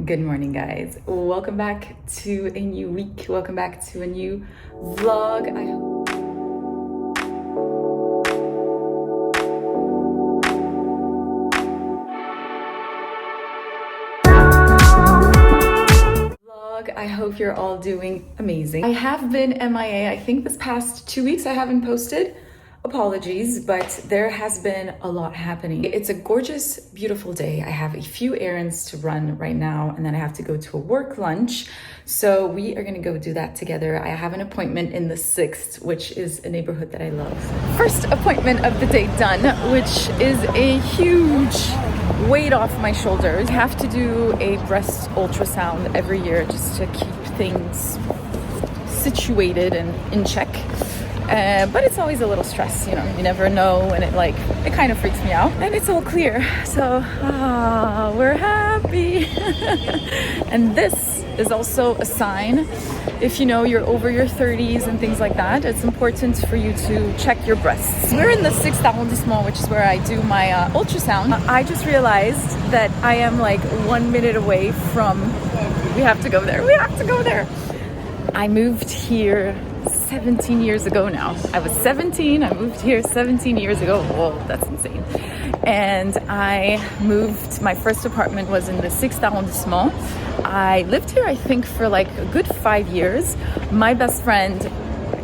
Good morning, guys. Welcome back to a new week. Welcome back to a new vlog. I hope you're all doing amazing. I have been MIA. I think this past 2 weeks I haven't posted. Apologies, but there has been a lot happening. It's a gorgeous, beautiful day. I have a few errands to run right now, and then I have to go to a work lunch. So we are gonna go do that together. I have an appointment in the 6th, which is a neighborhood that I love. First appointment of the day done, which is a huge weight off my shoulders. I have to do a breast ultrasound every year just to keep things situated and in check. But it's always a little stress, you know, you never know, and it kind of freaks me out. And it's all clear, so we're happy. And this is also a sign, if you know you're over your 30s and things like that, it's important for you to check your breasts. We're in the 6th arrondissement, which is where I do my ultrasound. I just realized that I am like 1 minute away from, we have to go there. I moved here 17 years ago now. I was 17, I moved here 17 years ago. Whoa, that's insane. And I moved, my first apartment was in the 6th arrondissement. I lived here, I think, for like a good 5 years. My best friend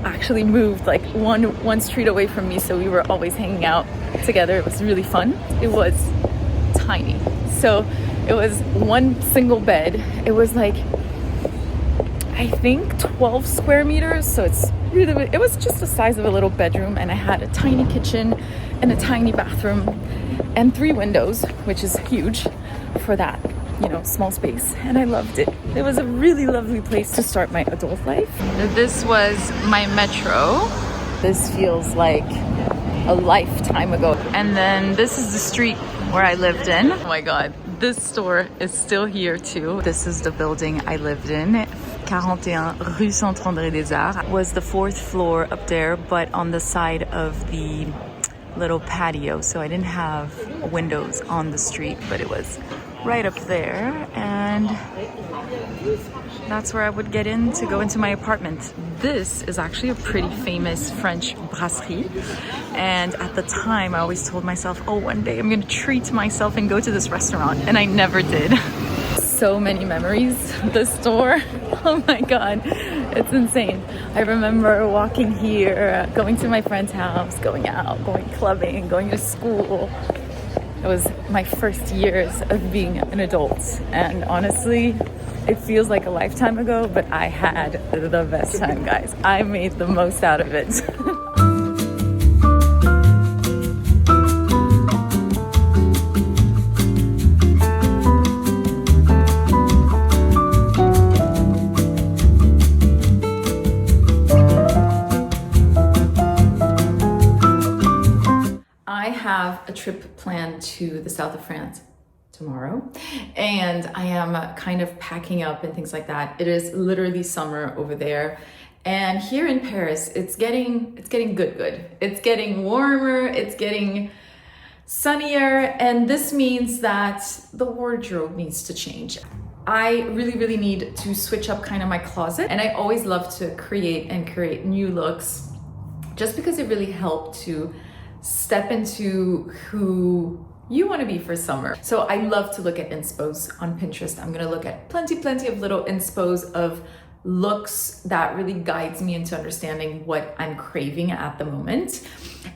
actually moved like one street away from me, so we were always hanging out together. It was really fun. It was tiny. So it was one single bed. It was like, I think 12 square meters, so it was just the size of a little bedroom, and I had a tiny kitchen and a tiny bathroom and 3 windows, which is huge for that, you know, small space, and I loved it. It was a really lovely place to start my adult life. This was my metro. This feels like a lifetime ago. And then this is the street where I lived in. Oh my God, this store is still here too. This is the building I lived in. 41 Rue Saint-André des Arts was the 4th floor up there, but on the side of the little patio. So I didn't have windows on the street, but it was right up there. And that's where I would get in to go into my apartment. This is actually a pretty famous French brasserie. And at the time, I always told myself, oh, one day I'm gonna treat myself and go to this restaurant. And I never did. So many memories, the store. Oh my God, it's insane. I remember walking here, going to my friend's house, going out, going clubbing, going to school. It was my first years of being an adult, and honestly, it feels like a lifetime ago, but I had the best time, guys. I made the most out of it. A trip planned to the south of France tomorrow, and I am kind of packing up and things like that. It is literally summer over there, and here in Paris it's getting good. It's getting warmer, it's getting sunnier, and this means that the wardrobe needs to change. I really need to switch up kind of my closet, and I always love to create new looks just because it really helped to step into who you want to be for summer. So I love to look at inspos on Pinterest. I'm gonna look at plenty of little inspos of looks that really guides me into understanding what I'm craving at the moment.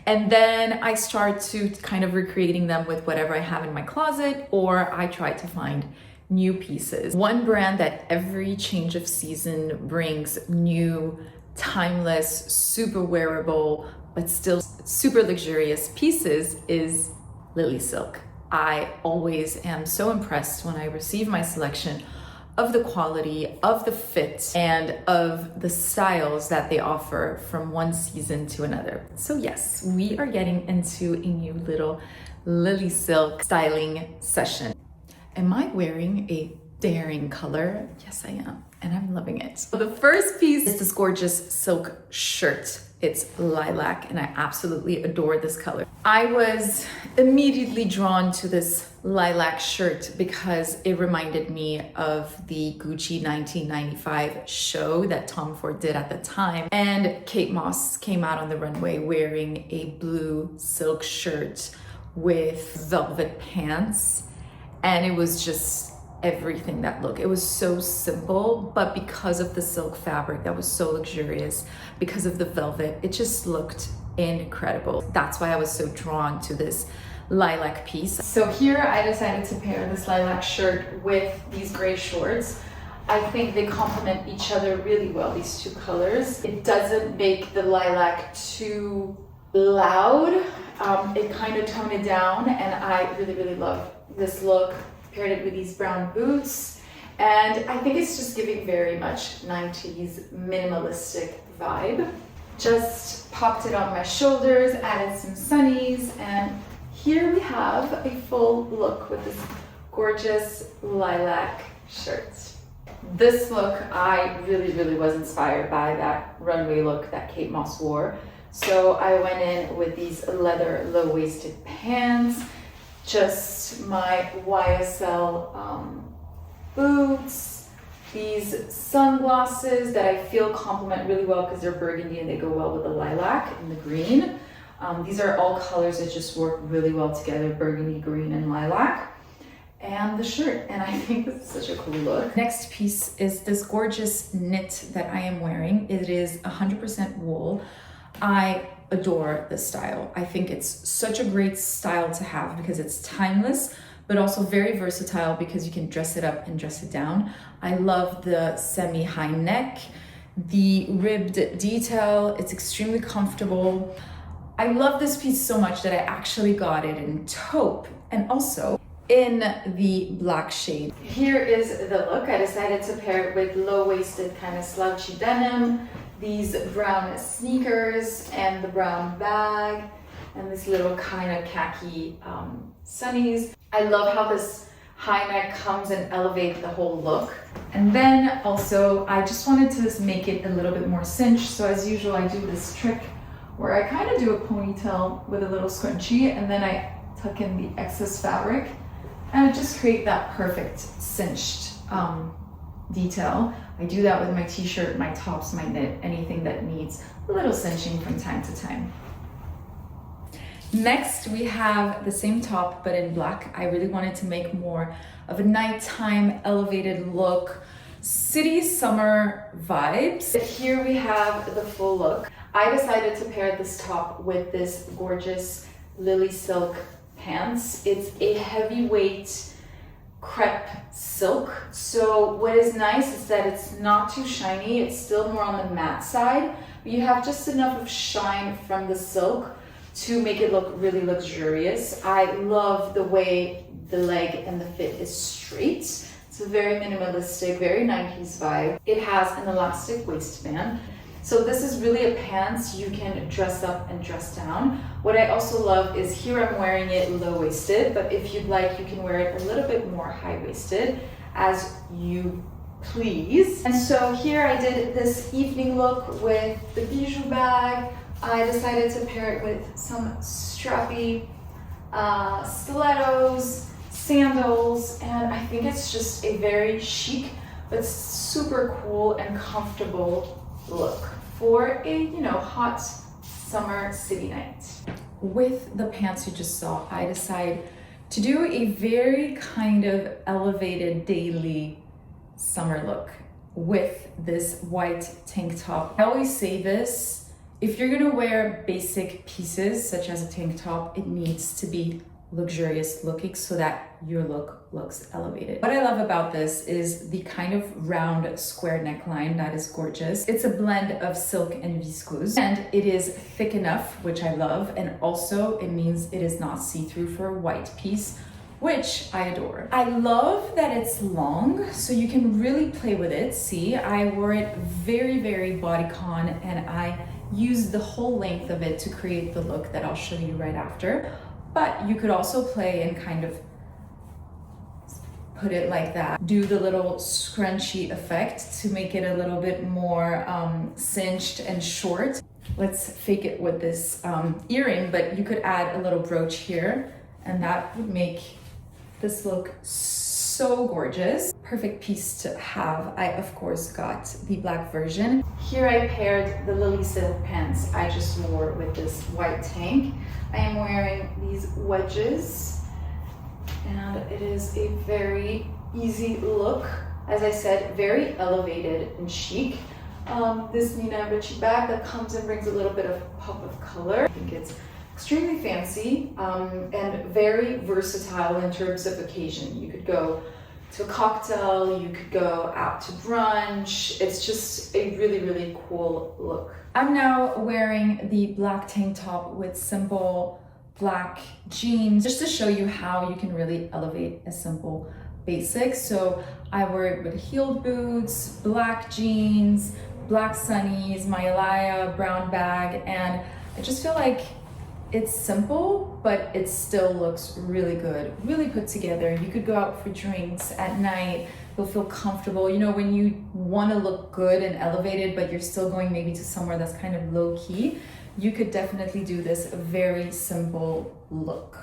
And then I start to kind of recreating them with whatever I have in my closet, or I try to find new pieces. One brand that every change of season brings new, timeless, super wearable, but still super luxurious pieces is LILYSILK. I always am so impressed when I receive my selection of the quality, of the fit, and of the styles that they offer from one season to another. So yes, we are getting into a new little LILYSILK styling session. Am I wearing a daring color? Yes, I am, and I'm loving it. So the first piece is this gorgeous silk shirt It's lilac, and I absolutely adore this color. I was immediately drawn to this lilac shirt because it reminded me of the Gucci 1995 show that Tom Ford did at the time. And Kate Moss came out on the runway wearing a blue silk shirt with velvet pants. And it was just everything that look. It was so simple, but because of the silk fabric that was so luxurious, because of the velvet, it just looked incredible. That's why I was so drawn to this lilac piece. So here I decided to pair this lilac shirt with these gray shorts. I think they complement each other really well, these two colors. It doesn't make the lilac too loud. It kind of toned it down, and I really love this look. Paired it with these brown boots, and I think it's just giving very much 90s minimalistic vibe. Just popped it on my shoulders, added some sunnies, and here we have a full look with this gorgeous lilac shirt. This look, I really was inspired by that runway look that Kate Moss wore. So I went in with these leather low-waisted pants, just my YSL boots, these sunglasses that I feel complement really well because they're burgundy and they go well with the lilac and the green. These are all colors that just work really well together, burgundy, green, and lilac. And the shirt, and I think this is such a cool look. Next piece is this gorgeous knit that I am wearing. It is 100% wool. I adore this style. I think it's such a great style to have because it's timeless, but also very versatile because you can dress it up and dress it down. I love the semi-high neck, the ribbed detail. It's extremely comfortable. I love this piece so much that I actually got it in taupe and also in the black shade. Here is the look. I decided to pair it with low-waisted kind of slouchy denim, these brown sneakers and the brown bag, and this little kind of khaki sunnies. I love how this high neck comes and elevates the whole look. And then also I just wanted to make it a little bit more cinched. So as usual, I do this trick where I kind of do a ponytail with a little scrunchie, and then I tuck in the excess fabric and I just create that perfect cinched detail. I do that with my t-shirt, my tops, my knit, anything that needs a little cinching from time to time. Next, we have the same top, but in black. I really wanted to make more of a nighttime elevated look, city summer vibes. Here we have the full look. I decided to pair this top with this gorgeous LILYSILK pants. It's a heavyweight crepe silk. So what is nice is that it's not too shiny. It's still more on the matte side, but you have just enough of shine from the silk to make it look really luxurious. I love the way the leg and the fit is straight. It's a very minimalistic, very 90s vibe. It has an elastic waistband. So this is really a pants you can dress up and dress down. What I also love is here I'm wearing it low-waisted, but if you'd like, you can wear it a little bit more high-waisted as you please. And so here I did this evening look with the bijou bag. I decided to pair it with some strappy stilettos, sandals, and I think it's just a very chic but super cool and comfortable look for a, you know, hot summer city night. With the pants you just saw, I decided to do a very kind of elevated daily summer look with this white tank top. I always say this, if you're gonna wear basic pieces such as a tank top, it needs to be luxurious looking so that your look looks elevated. What I love about this is the kind of round square neckline that is gorgeous. It's a blend of silk and viscose, and it is thick enough, which I love, and also it means it is not see-through for a white piece, which I adore. I love that it's long, so you can really play with it. See, I wore it very bodycon, and I used the whole length of it to create the look that I'll show you right after. But you could also play and kind of put it like that. Do the little scrunchy effect to make it a little bit more cinched and short. Let's fake it with this earring, but you could add a little brooch here and that would make this look so gorgeous. Perfect piece to have. I of course got the black version. Here I paired the LILYSILK pants I just wore with this white tank. I am wearing these wedges and it is a very easy look. As I said, very elevated and chic. This RICCI bag that comes and brings a little bit of pop of color. I think it's extremely fancy and very versatile in terms of occasion. You could go to a cocktail, you could go out to brunch. It's just a really, really cool look. I'm now wearing the black tank top with simple black jeans, just to show you how you can really elevate a simple basic. So I wear it with heeled boots, black jeans, black sunnies, my ALOHA brown bag, and I just feel like it's simple, but it still looks really good, really put together. You could go out for drinks at night, you'll feel comfortable. You know, when you want to look good and elevated, but you're still going maybe to somewhere that's kind of low key, you could definitely do this very simple look.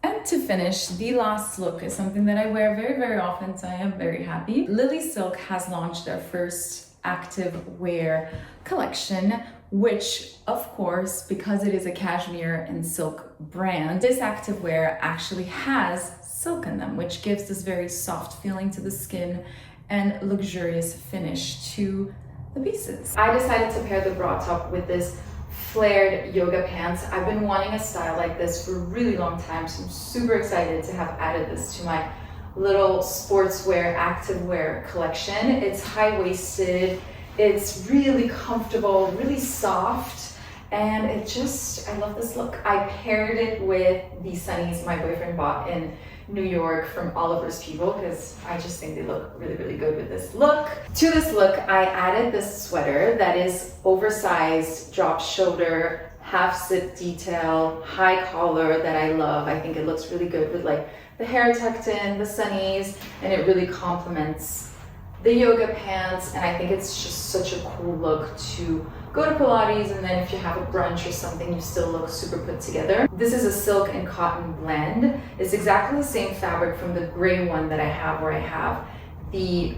And to finish, the last look is something that I wear very, very often, so I am very happy. LILYSILK has launched their first active wear collection, which of course, because it is a cashmere and silk brand, this activewear actually has silk in them, which gives this very soft feeling to the skin and luxurious finish to the pieces. I decided to pair the bra top with this flared yoga pants. I've been wanting a style like this for a really long time, so I'm super excited to have added this to my little sportswear activewear collection. It's high-waisted, it's really comfortable, really soft, and I love this look. I paired it with the sunnies my boyfriend bought in New York from Oliver's People because I just think they look really, really good with this look. To this look, I added this sweater that is oversized, drop shoulder, half zip detail, high collar that I love. I think it looks really good with like the hair tucked in, the sunnies, and it really complements the yoga pants, and I think it's just such a cool look to go to Pilates, and then if you have a brunch or something, you still look super put together. This is a silk and cotton blend. It's exactly the same fabric from the gray one that I have, where I have the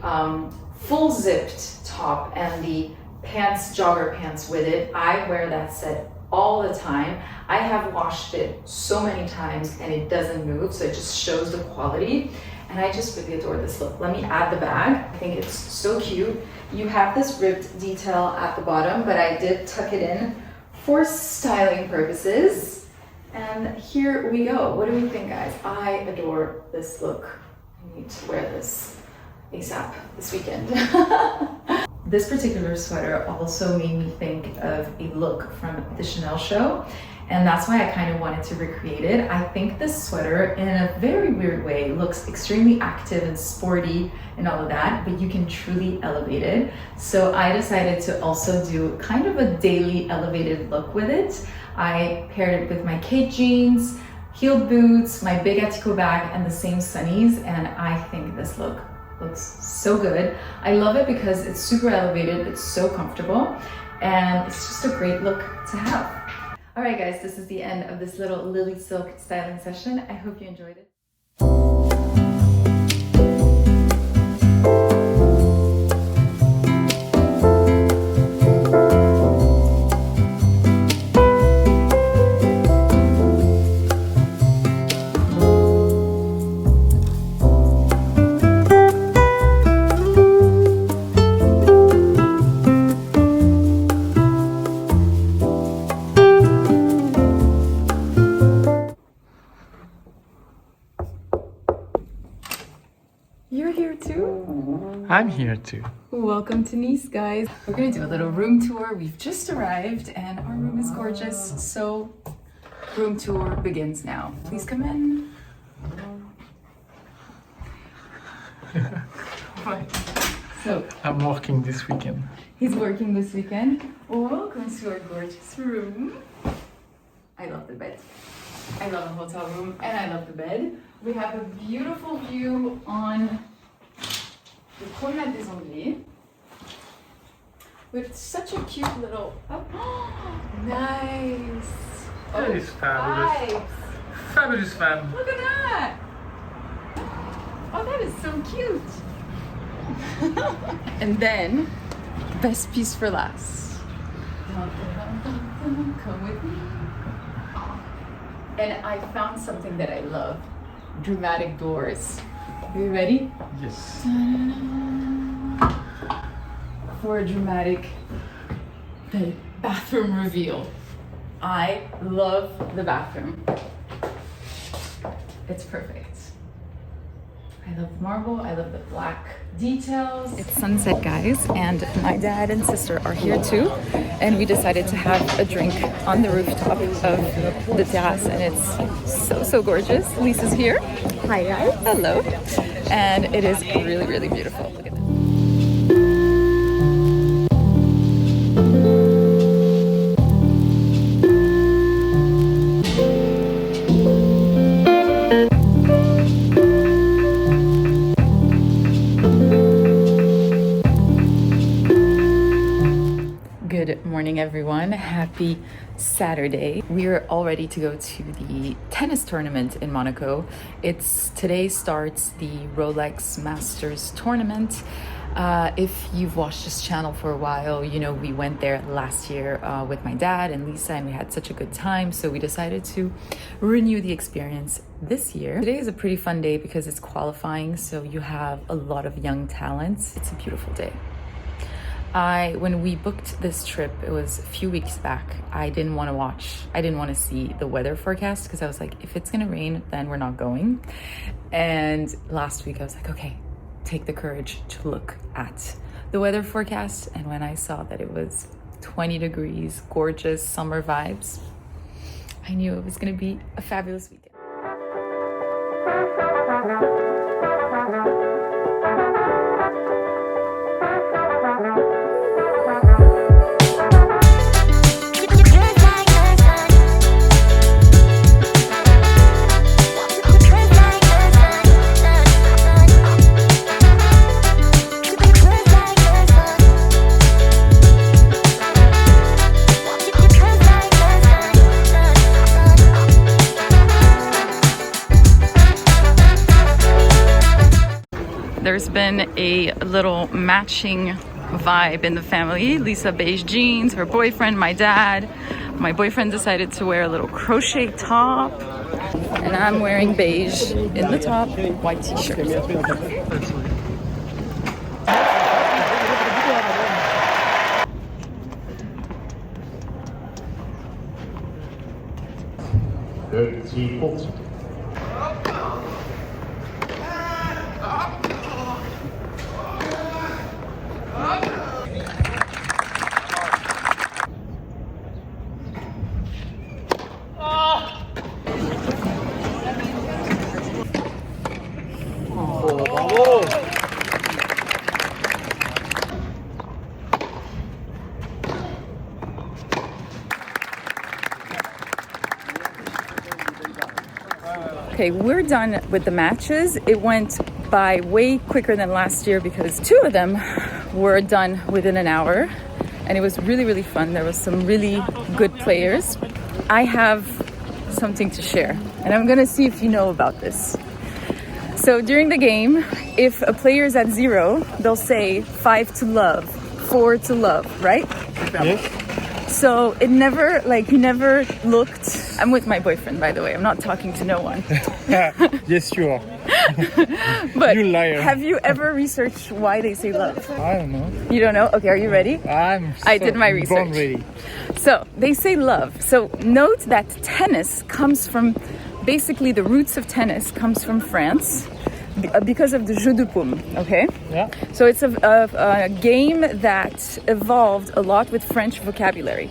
full zipped top and the pants, jogger pants with it. I wear that set all the time. I have washed it so many times and it doesn't move, so it just shows the quality. And I just really adore this look. Let me add the bag. I think it's so cute. You have this ribbed detail at the bottom, but I did tuck it in for styling purposes. And here we go. What do we think, guys? I adore this look. I need to wear this ASAP this weekend. This particular sweater also made me think of a look from the Chanel show, and that's why I kind of wanted to recreate it. I think this sweater, in a very weird way, looks extremely active and sporty and all of that, but you can truly elevate it. So I decided to also do kind of a daily elevated look with it. I paired it with my Kate jeans, heeled boots, my big Etico bag, and the same sunnies, and I think this look looks so good. I love it because it's super elevated, it's so comfortable, and it's just a great look to have. All right, guys, this is the end of this little LILYSILK styling session. I hope you enjoyed it. You're here too? I'm here too. Welcome to Nice, guys. We're gonna do a little room tour. We've just arrived and our room is gorgeous. So room tour begins now. Please come in. Right. So I'm working this weekend. He's working this weekend. Welcome to our gorgeous room. I love the bed. I love the hotel room and I love the bed. We have a beautiful view on the Promenade des Anglais with such a cute little, oh, nice. That is fabulous. Vibes. Fabulous fan. Look at that. Oh, that is so cute. And then, best piece for last. Come with me. And I found something that I love. Dramatic doors. Are you ready? Yes. For a dramatic bathroom reveal. I love the bathroom. It's perfect. I love marble, I love the black details. It's sunset, guys, and my dad and sister are here too. And we decided to have a drink on the rooftop of the terrace, and it's so gorgeous. Lisa's here. Hi, guys. Hello. And it is really, really beautiful. Look at that. Good morning, everyone. Happy Saturday. We're all ready to go to the tennis tournament in Monaco. Today starts the Rolex Masters tournament. If you've watched this channel for a while, you know we went there last year with my dad and Lisa, and we had such a good time, so we decided to renew the experience this year. Today is a pretty fun day because it's qualifying, so you have a lot of young talents. It's a beautiful day. When we booked this trip, it was a few weeks back, I didn't want to see the weather forecast because I was like, if it's gonna rain, then we're not going. And last week I was like, okay, take the courage to look at the weather forecast. And when I saw that it was 20 degrees, gorgeous summer vibes, I knew it was gonna be a fabulous weekend. There's been a little matching vibe in the family. Lisa beige jeans, her boyfriend, my dad. My boyfriend decided to wear a little crochet top. And I'm wearing beige in the top, white t-shirt. Petit pot. Okay, we're done with the matches. It went by way quicker than last year because 2 of them were done within an hour, and it was really, really fun. There was some really good players. I have something to share, and I'm gonna see if you know about this. So during the game, if a player is at 0, they'll say 5 to love, 4 to love, right? Yes. So it never, you never looked. I'm with my boyfriend, by the way. I'm not talking to no one. Yes, you are. But You liar. have you ever researched why they say love? I don't know. You don't know? Okay, are you ready? I did my research. Born ready. So they say love. So note that tennis comes from, basically the roots of tennis comes from France because of the jeu de paume, okay? Yeah. So it's a game that evolved a lot with French vocabulary.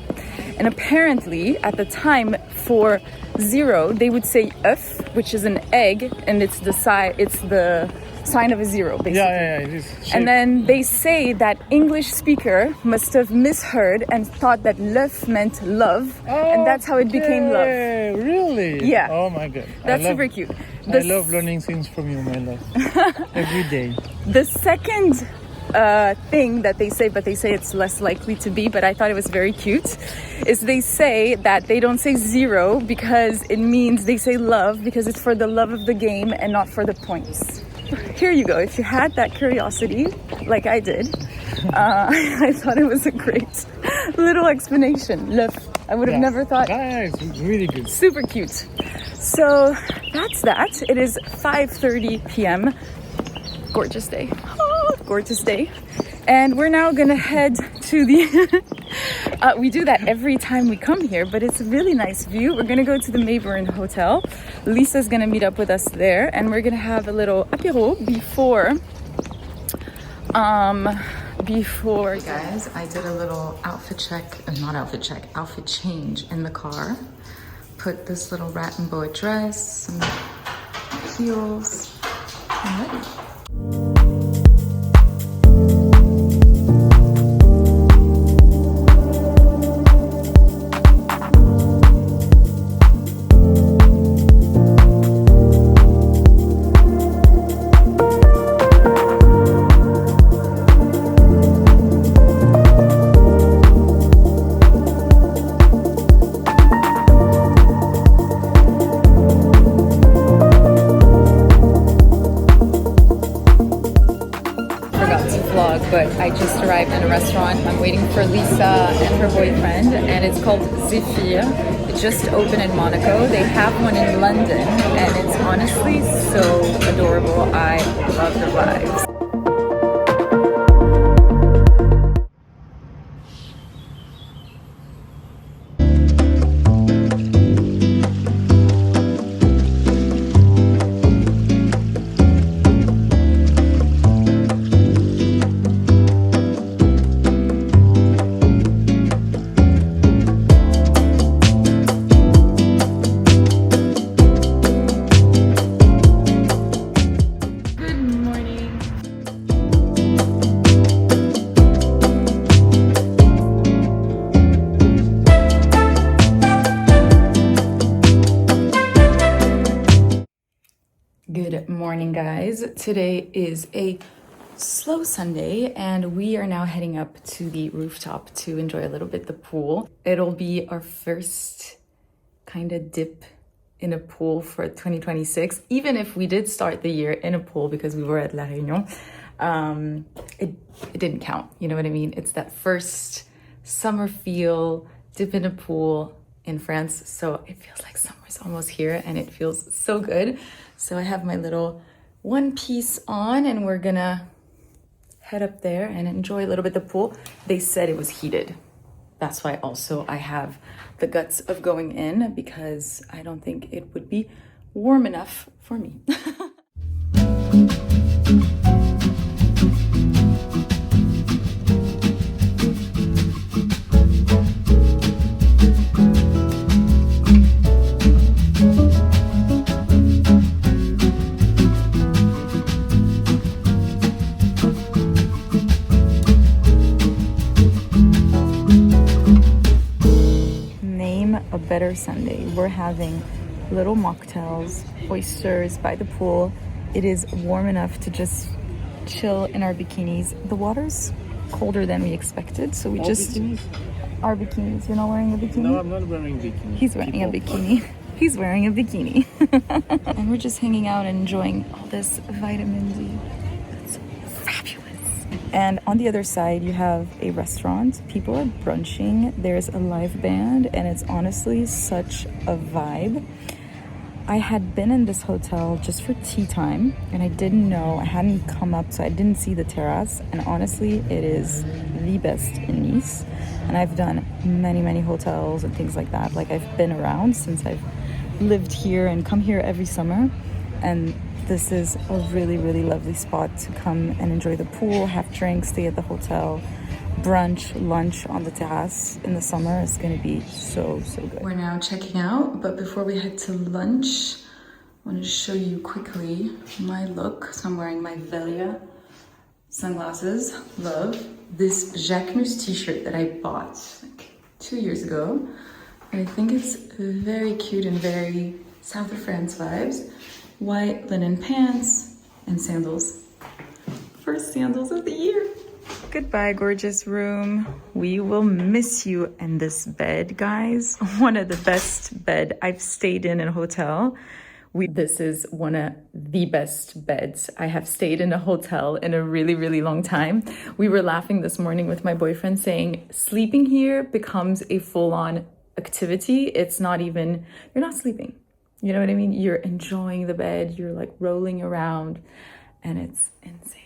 And apparently, at the time, for 0, they would say œuf, which is an egg, and it's the sign of a zero, basically. Yeah, it is. And then they say that English speaker must have misheard and thought that love meant love, and that's how it became love. Really? Yeah. Oh my god. That's super cute. I love learning things from you, my love. Every day. The second thing that they say, but they say it's less likely to be, but I thought it was very cute, is they say that they don't say zero because it means they say love because it's for the love of the game and not for the points. Here you go. If you had that curiosity, like I did, I thought it was a great little explanation. Love. I would have never thought. Yeah, it's really good. Super cute. So that's that. It is 5:30 p.m. Gorgeous day. Oh, gorgeous day. And we're now gonna head to the we do that every time we come here, but it's a really nice view. We're gonna go to the Mayburn Hotel. Lisa's gonna meet up with us there, and we're gonna have a little apéro before guys, I did a little outfit change in the car. Put this little rat and boa dress, some heels, I'm ready. But I just arrived in a restaurant. I'm waiting for Lisa and her boyfriend, and it's called Zephyr. It just opened in Monaco. They have one in London, and it's honestly so adorable. I love the vibes. Good morning, guys. Today is a slow Sunday and we are now heading up to the rooftop to enjoy a little bit the pool. It'll be our first kind of dip in a pool for 2026. Even if we did start the year in a pool because we were at La Réunion, it didn't count. You know what I mean? It's that first summer feel, dip in a pool in France. So it feels like summer's almost here and it feels so good. So I have my little one piece on and we're gonna head up there and enjoy a little bit the pool. They said it was heated. That's why also I have the guts of going in because I don't think it would be warm enough for me. A better Sunday. We're having little mocktails, oysters by the pool. It is warm enough to just chill in our bikinis. The water's colder than we expected, so we our bikinis. You're not wearing a bikini? No, I'm not wearing a bikini. He's wearing a bikini. He's wearing a bikini. And we're just hanging out and enjoying all this vitamin D. It's fabulous. And on the other side, you have a restaurant. People are brunching. There's a live band, and it's honestly such a vibe. I had been in this hotel just for tea time, and I didn't know, I hadn't come up, so I didn't see the terrace. And honestly, it is the best in Nice. And I've done many, many hotels and things like that. Like I've been around since I've lived here and come here every summer. And this is a really, really lovely spot to come and enjoy the pool, have drinks, stay at the hotel, brunch, lunch on the terrace in the summer. It's gonna be so, so good. We're now checking out, but before we head to lunch, wanted to show you quickly my look. So I'm wearing my VEHLA sunglasses. Love this Jacquemus t-shirt that I bought like 2 years ago. I think it's very cute and very South of France vibes. White linen pants and sandals. First sandals of the year. Goodbye, gorgeous room. We will miss you in this bed, guys. One of the best bed I've stayed in a hotel. This is one of the best beds I have stayed in a hotel in a really, really long time. We were laughing this morning with my boyfriend saying, sleeping here becomes a full-on activity. It's not even, you're not sleeping. You know what I mean? You're enjoying the bed. You're like rolling around and it's insane.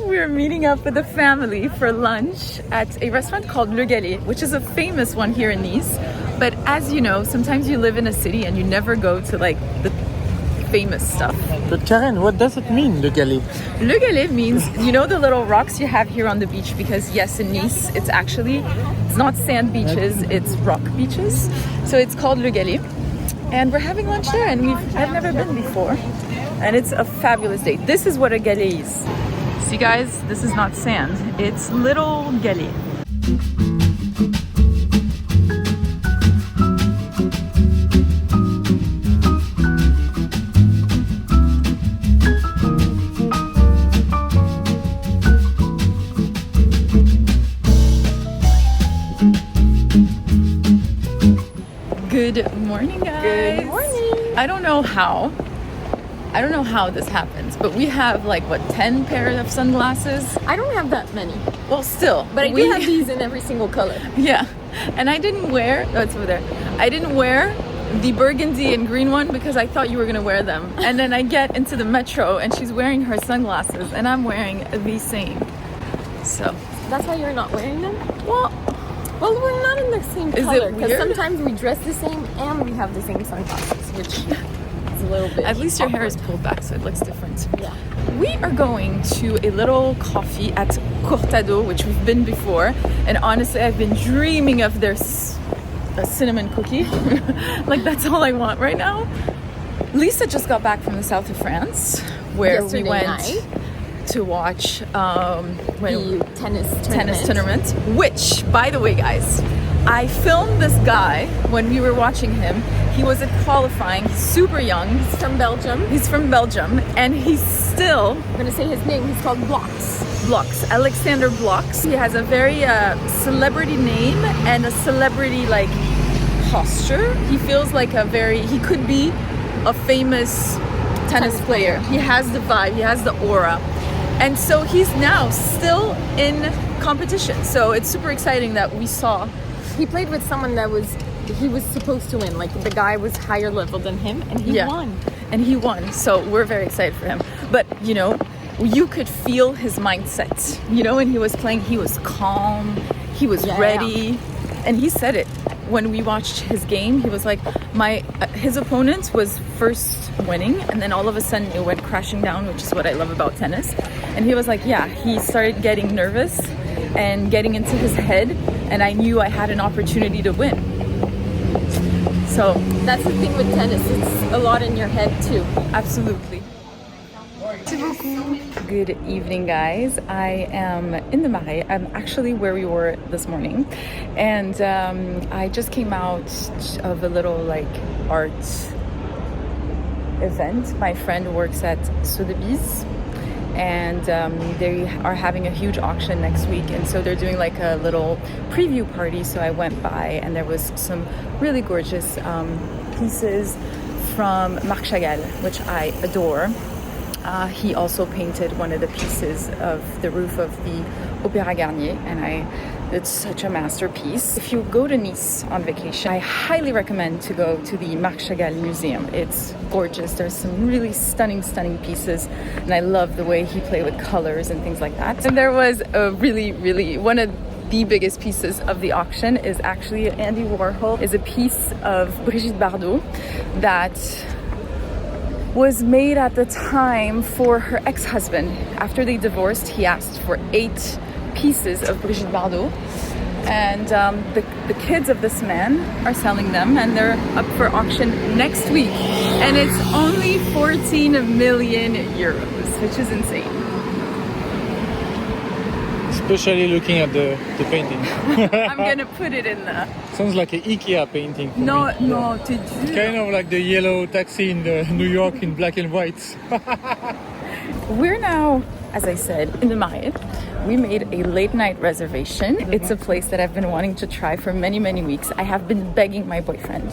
We're meeting up with the family for lunch at a restaurant called Le Galet, which is a famous one here in Nice. But as you know, sometimes you live in a city and you never go to like the famous stuff. But Karen, what does it mean, Le Galet? Le Galet means, you know, the little rocks you have here on the beach, because yes, in Nice, it's not sand beaches, it's rock beaches. So it's called Le Galet. And we're having lunch there, and I've never been before. And it's a fabulous day. This is what a galet is. See guys, this is not sand, it's little galet. Good morning, guys. Good morning. I don't know how this happens, but we have like what, 10 pairs of sunglasses? I don't have that many, Well, still, but I do have these in every single color. Yeah, and I didn't wear. Oh, it's over there. I didn't wear the burgundy and green one because I thought you were gonna wear them. And then I get into the metro, and she's wearing her sunglasses, and I'm wearing the same. So That's why you're not wearing them? well. Well, we're not in the same Is it color because weird? sometimes we dress the same and we have the same sunglasses, which is a little bit At least your hair is awkward. pulled back, so it looks different. Yeah. We are going to a little coffee at Cortado, which we've been before, and honestly, I've been dreaming of their a cinnamon cookie. Like that's all I want right now. Lisa just got back from the south of France, where Yesterday we went night. to watch The tennis tournament. Which, by the way, guys, I filmed this guy when we were watching him. He was at qualifying. He's super young. He's from Belgium. He's from Belgium, and he's still I'm gonna say his name. He's called Blocks, Alexander Blocks. He has a very celebrity name and a celebrity like posture. He feels like he could be a famous tennis player. He has the vibe, he has the aura. And so he's now still in competition. So it's super exciting that we saw. He played with someone he was supposed to win. Like the guy was higher level than him, and he won. And he won. So we're very excited for him. But you know, you could feel his mindset. You know, when he was playing, he was calm, he was ready. And he said it when we watched his game. He was like, his opponent was first winning, and then all of a sudden it went crashing down, which is what I love about tennis. And he was like, yeah, he started getting nervous and getting into his head, and I knew I had an opportunity to win. So That's the thing with tennis. It's a lot in your head too. absolutely. Good evening, guys. I am in the Marais. I'm actually where we were this morning, and I just came out of a little like art event. My friend works at SUÈDE, and they are having a huge auction next week, and so they're doing like a little preview party. So I went by, and there was some really gorgeous pieces from Marc Chagall, which I adore. He also painted one of the pieces of the roof of the Opéra Garnier, and it's such a masterpiece. If you go to Nice on vacation, I highly recommend to go to the Marc Chagall Museum. It's gorgeous. There's some really stunning pieces, and I love the way he played with colors and things like that. And there was a really one of the biggest pieces of the auction is actually Andy Warhol. Is a piece of Brigitte Bardot that was made at the time for her ex-husband. After they divorced, he asked for 8 pieces of Brigitte Bardot and the kids of this man are selling them, and they're up for auction next week, and it's only 14 million euros, which is insane. Especially looking at the painting. I'm gonna put it in the... Sounds like an IKEA painting. No, no, t'es dur. Kind of like the yellow taxi in New York in black and white. We're now, as I said, in the Mayen. We made a late night reservation. It's a place that I've been wanting to try for many, many weeks. I have been begging my boyfriend.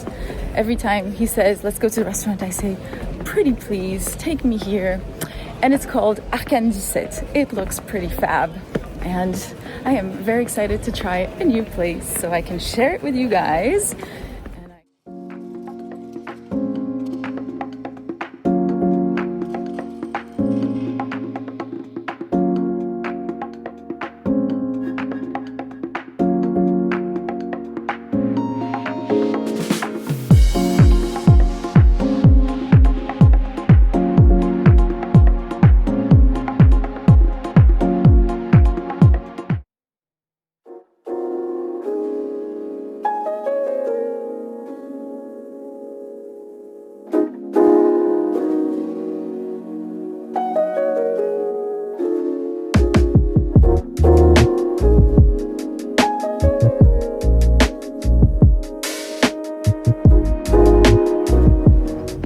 Every time he says, let's go to the restaurant, I say, pretty please, take me here. And it's called Arcane 17. It looks pretty fab. And I am very excited to try a new place so I can share it with you guys.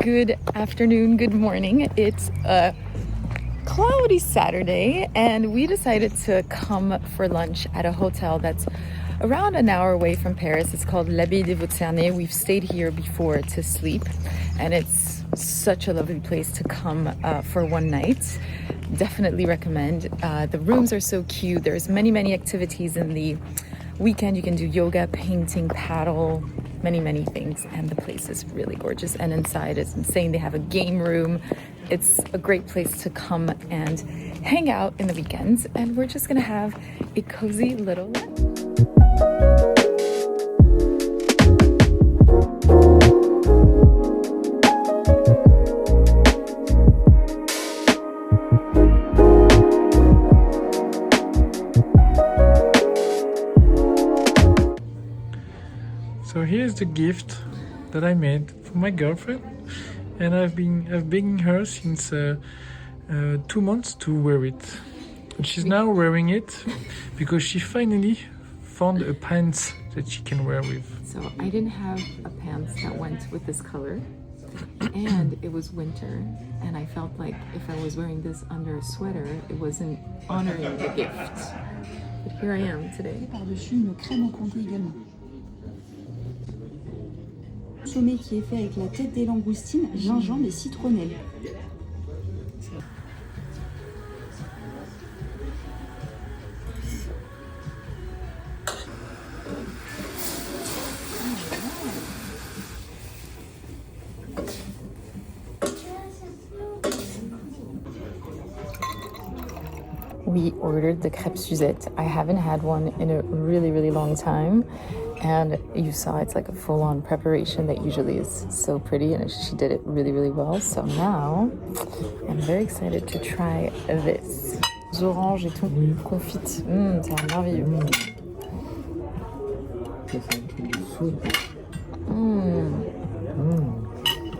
Good afternoon, good morning. It's a cloudy Saturday and we decided to come for lunch at a hotel that's around an hour away from Paris. It's called L'Abbaye des Vauxernes. We've stayed here before to sleep and it's such a lovely place to come for one night. Definitely recommend. The rooms are so cute. There's many activities in the weekend. You can do yoga, painting, paddle, many things, and the place is really gorgeous, and inside is insane. They have a game room. It's a great place to come and hang out in the weekends, and we're just gonna have a cozy little lunch. So here's the gift that I made for my girlfriend, and I've begging her since 2 months to wear it. And she's now wearing it because she finally found a pants that she can wear with. So I didn't have a pants that went with this color, and it was winter, and I felt like if I was wearing this under a sweater, it wasn't honoring the gift. But here I am today. Par-dessus une crème au comté également. Sommet qui est fait avec la tête des langoustines, gingembre et citronnelle. We ordered the crêpe Suzette. I haven't had one in a really long time. And you saw it's like a full-on preparation that usually is so pretty, and she did it really well. So now I'm very excited to try this. Les oranges et tout confite. Ça a l'air merveilleux.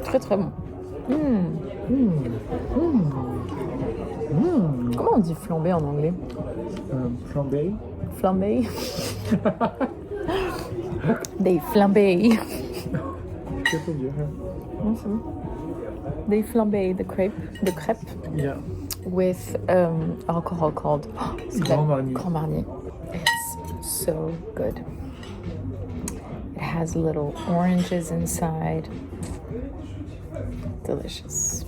Très bon. Comment on dit flambé en anglais? Flambé. Flambé. They flambé. They flambé the crepe. Yeah. With alcohol called Grand Marnier. It's so good. It has little oranges inside. Delicious.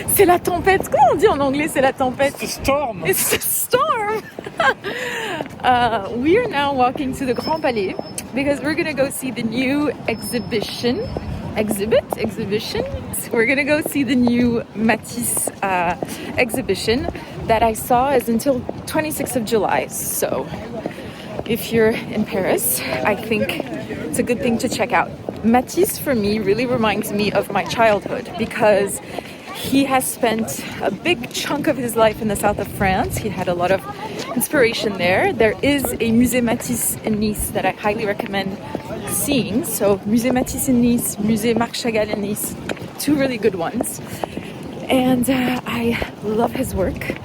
C'est la tempête. Comment on dit en anglais? C'est la tempête. It's a storm. It's a storm. We are now walking to the Grand Palais because we're gonna go see the new exhibition. We're gonna go see the new Matisse exhibition that I saw is until 26th of July. So if you're in Paris, I think it's a good thing to check out. Matisse for me really reminds me of my childhood because He has spent a big chunk of his life in the south of France. He had a lot of inspiration there. There is a Musée Matisse in Nice that I highly recommend seeing. So Musée Matisse in Nice, Musée Marc Chagall in Nice, two really good ones. And I love his work,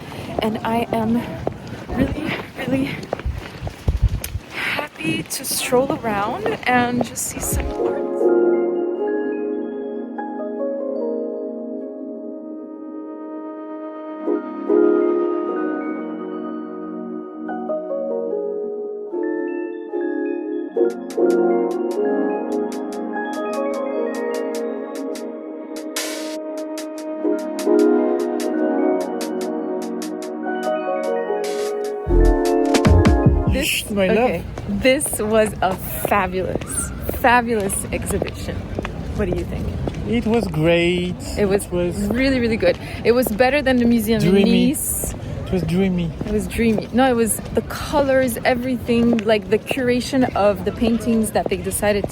and I am really happy to stroll around and just see some art. My love. This was a fabulous exhibition. What do you think? It was great. It was really good. It was better than the museum in Nice. It was dreamy. It was dreamy. No, it was the colors, everything, like the curation of the paintings that they decided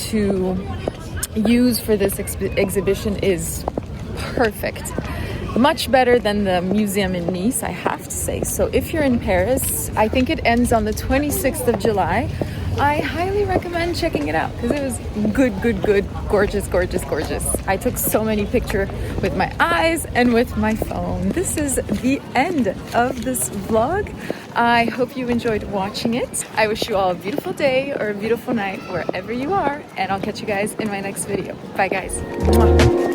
to use for this exhibition is perfect. Much better than the museum in Nice, I have to say. So if you're in Paris, I think it ends on the 26th of July. I highly recommend checking it out because it was good, gorgeous. I took so many pictures with my eyes and with my phone. This is the end of this vlog. I hope you enjoyed watching it. I wish you all a beautiful day or a beautiful night wherever you are, and I'll catch you guys in my next video. Bye guys. Mwah.